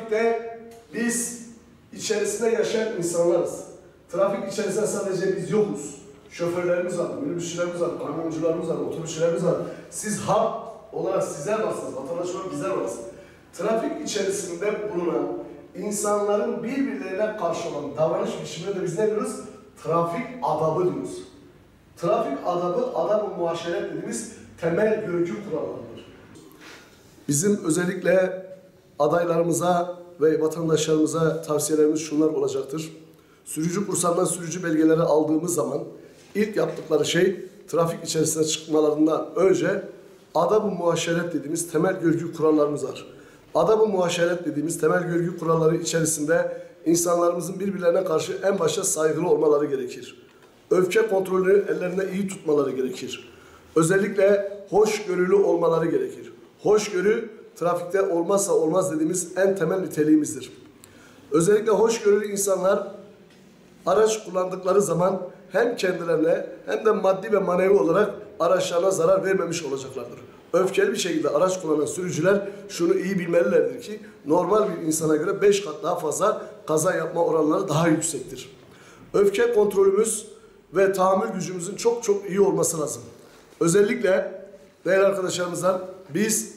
trafikte biz içerisinde yaşayan insanlarız. Trafik içerisinde sadece biz yokuz. Şoförlerimiz var, minibüsçülerimiz var, kamyoncularımız var, otobüsçülerimiz var. Siz halk olarak sizler varsınız, vatandaş olarak bizler varsınız. Trafik içerisinde bulunan insanların birbirlerine karşı olan davranış biçiminde de biz ne diyoruz? Trafik adabı diyoruz. Trafik adabı, adab-ı muaşeret dediğimiz temel görgü kurallarıdır. Bizim özellikle adaylarımıza ve vatandaşlarımıza tavsiyelerimiz şunlar olacaktır. Sürücü kurslarından sürücü belgeleri aldığımız zaman ilk yaptıkları şey trafik içerisine çıkmalarından önce adab-ı muaşeret dediğimiz temel görgü kurallarımız var. Adab-ı muaşeret dediğimiz temel görgü kuralları içerisinde insanlarımızın birbirlerine karşı en başta saygılı olmaları gerekir. Öfke kontrolünü ellerinde iyi tutmaları gerekir. Özellikle hoşgörülü olmaları gerekir. Hoşgörü trafikte olmazsa olmaz dediğimiz en temel niteliğimizdir. Özellikle hoşgörülü insanlar araç kullandıkları zaman hem kendilerine hem de maddi ve manevi olarak araçlarına zarar vermemiş olacaklardır. Öfkeli bir şekilde araç kullanan sürücüler şunu iyi bilmelilerdir ki normal bir insana göre 5 kat daha fazla kaza yapma oranları daha yüksektir. Öfke kontrolümüz ve tahammül gücümüzün çok iyi olması lazım. Özellikle değerli arkadaşlarımızdan biz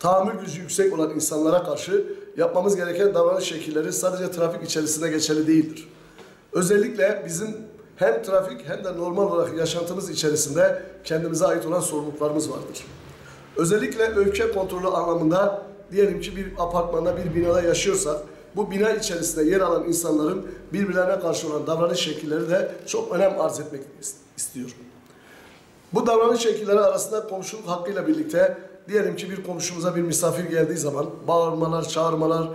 tahammül gücü yüksek olan insanlara karşı yapmamız gereken davranış şekilleri sadece trafik içerisinde geçerli değildir. Özellikle bizim hem trafik hem de normal olarak yaşantımız içerisinde kendimize ait olan sorumluluklarımız vardır. Özellikle öfke kontrolü anlamında diyelim ki bir apartmanda, bir binada yaşıyorsak bu bina içerisinde yer alan insanların birbirlerine karşı olan davranış şekilleri de çok önem arz etmek istiyor. Bu davranış şekilleri arasında komşuluk hakkıyla birlikte diyelim ki bir komşumuza bir misafir geldiği zaman bağırmalar, çağırmalar,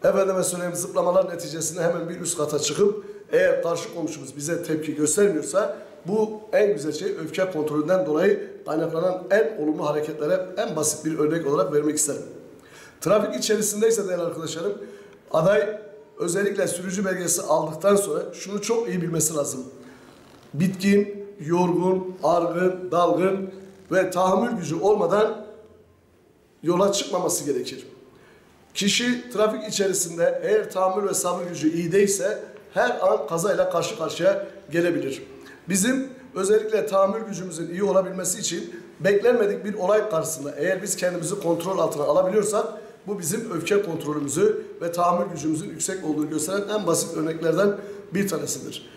efendime söyleyeyim zıplamalar neticesinde hemen bir üst kata çıkıp eğer karşı komşumuz bize tepki göstermiyorsa bu en güzel şey öfke kontrolünden dolayı kaynaklanan en olumlu hareketlere en basit bir örnek olarak vermek isterim. Trafik içerisindeyse değerli arkadaşlarım aday özellikle sürücü belgesi aldıktan sonra şunu çok iyi bilmesi lazım. Bitkin, yorgun, argın, dalgın ve tahammül gücü olmadan yola çıkmaması gerekir. Kişi trafik içerisinde eğer tahammül ve sabır gücü iyi değilse her an kazayla karşı karşıya gelebilir. Bizim özellikle tahammül gücümüzün iyi olabilmesi için beklenmedik bir olay karşısında eğer biz kendimizi kontrol altına alabiliyorsak bu bizim öfke kontrolümüzü ve tahammül gücümüzün yüksek olduğunu gösteren en basit örneklerden bir tanesidir.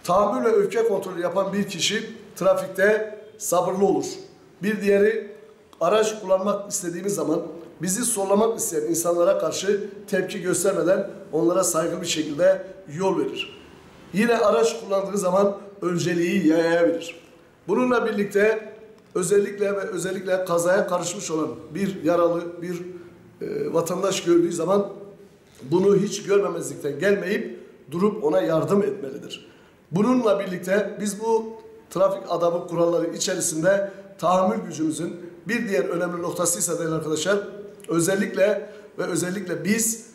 Tahammül ve öfke kontrolü yapan bir kişi trafikte sabırlı olur. Bir diğeri araç kullanmak istediğimiz zaman bizi sollamak isteyen insanlara karşı tepki göstermeden onlara saygılı bir şekilde yol verir. Yine araç kullandığı zaman önceliği yayaya verir. Bununla birlikte özellikle kazaya karışmış olan bir yaralı bir vatandaş gördüğü zaman bunu hiç görmemezlikten gelmeyip durup ona yardım etmelidir. Bununla birlikte biz bu trafik adabı kuralları içerisinde tahammül gücümüzün bir diğer önemli noktasıysa değerli arkadaşlar özellikle biz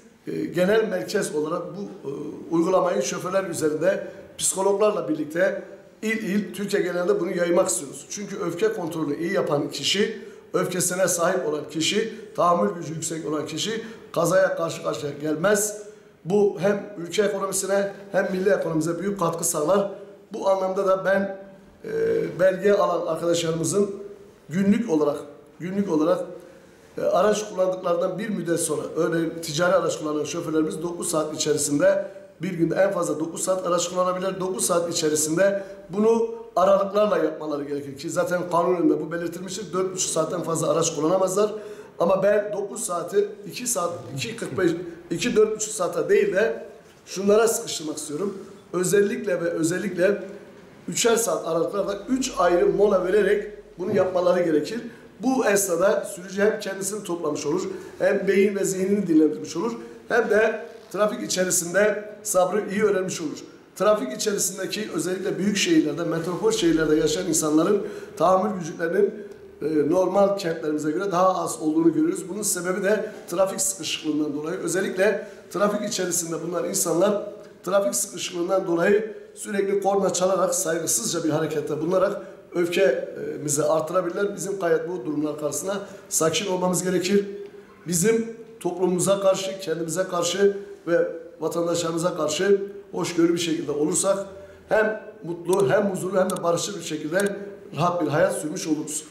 genel merkez olarak bu uygulamayı şoförler üzerinde psikologlarla birlikte il Türkiye genelinde bunu yaymak istiyoruz. Çünkü öfke kontrolü iyi yapan kişi, öfkesine sahip olan kişi, tahammül gücü yüksek olan kişi kazaya karşı karşıya gelmez. Bu hem ülke ekonomisine hem milli ekonomimize büyük katkı sağlar. Bu anlamda da ben belge alan arkadaşlarımızın günlük olarak araç kullandıklarından bir müddet sonra örneğin ticari araç kullanan şoförlerimiz 9 saat içerisinde bir günde en fazla 9 saat araç kullanabilir. 9 saat içerisinde bunu aralıklarla yapmaları gerekir ki zaten kanununda bu belirtilmiştir. 4,5 saatten fazla araç kullanamazlar. Ama ben 9 saati 2 saat 4,5 saate değil de şunlara sıkıştırmak istiyorum. Özellikle 3'er saat aralıklarla 3 ayrı mola vererek bunu yapmaları gerekir. Bu esnada sürücü hem kendisini toplamış olur, hem beyin ve zihnini dinlendirmiş olur, hem de trafik içerisinde sabrı iyi öğrenmiş olur. Trafik içerisindeki özellikle büyük şehirlerde, metropol şehirlerde yaşayan insanların tahammül güçlerinin normal kentlerimize göre daha az olduğunu görüyoruz. Bunun sebebi de trafik sıkışıklığından dolayı. Özellikle trafik içerisinde bunlar insanlar trafik sıkışıklığından dolayı sürekli korna çalarak, saygısızca bir harekette bulunarak öfkemizi artırabilirler. Bizim gayet bu durumlar karşısında sakin olmamız gerekir. Bizim toplumumuza karşı, kendimize karşı ve vatandaşlarımıza karşı hoşgörülü bir şekilde olursak hem mutlu, hem huzurlu, hem de barışçıl bir şekilde rahat bir hayat sürmüş oluruz.